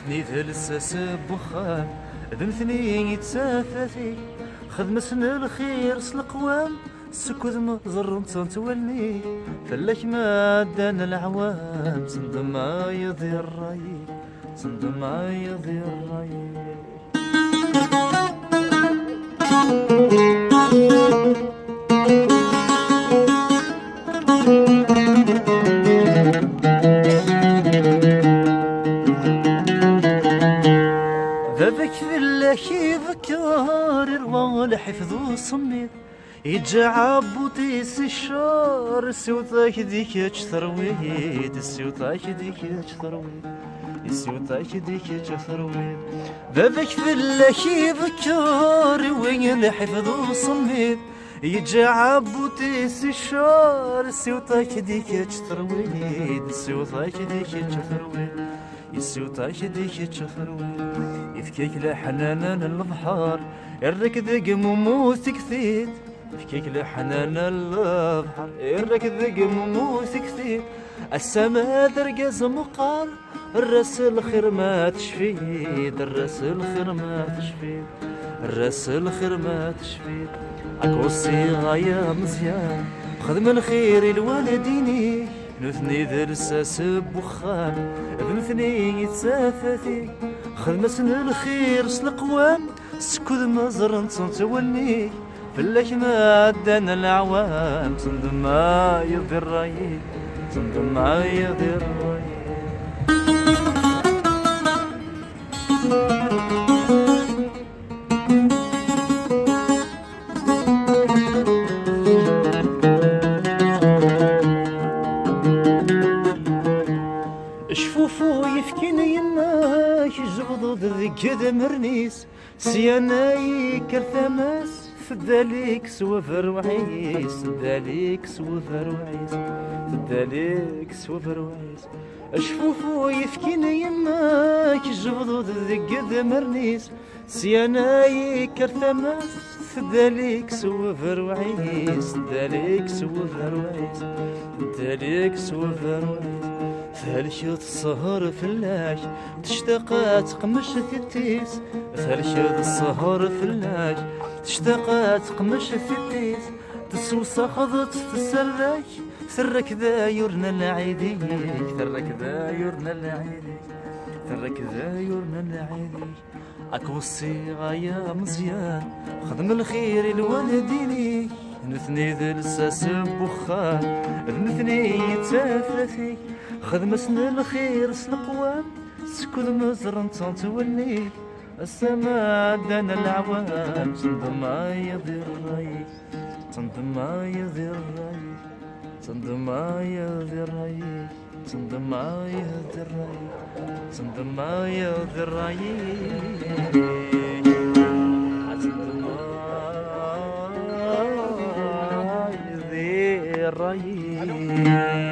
نثني ثلث بخام ذمثني يتسافثي خدم سن الخير سلقوام سكوذ مزر تولني فلك ما دان العوام صندم ما يضير رايي صندم ما يضير رايي ذبك في الله ذكار الوال حفظ صميت يجعب وتيس الشار السوطاك ديك ثرويد السوطاك ديك ثرويد السوطاك ديك ثرويد ذبك في الله ذكار وين الحفظ صميت يجعب وتيس الشار السوطاك ديك ثرويد السوطاك ديك ثرويد السوطاك ديك ثرويد يفكيك لحنانا البحر الركض قموموس كثير يفكيك لحنانا البحر الركض قموموس كثير السما درقز مقال الراس الخير ما تشفيد الراس الخير ما تشفيد الراس الخير ما تشفيد اكوصي غاية مزيان خدم الخير الوالديني نثني ذرساس بوخام بنثني يتسافثي خدم سن الخير سلقوام سكوذ مزر تولني فلك ما دان العوام صندم ما يضير رايي صندم ما يضير رايي شفوفو يفكيني يماك جغضض ذكذا مرنيس سياناي كرثماس فداليك سوفر وعيس فداليك سوفر وعيس فداليك سوفر وعيس شفوفو يفكيني يماك جغضض ذكذا مرنيس سياناي كرثماس فداليك سوفر وعيس فداليك سوفر وعيس فداليك سوفر وعيس ثالث السهر في اللاش تشتاق تقمش التيس ثالث السهر في اللاش تشتاق تقمش التيس تسوس خضت تسرك سرك ذا يرنا العيديك سرك ذا يرنا العيديك سرك ذا يرنا العيديك اكوصي غاية مزيان خدم الخير الوالديني نثني ذلساس بوخان نثني يتافثي خدم سن الخير سلقوام سكوذ مزر تولني السما دان العوام صندم ما يضير رايي صندم ما يضير رايي صندم ما يضير رايي صندم ما يضير رايي صندم ما يضير رايي صندم ما يضير رايي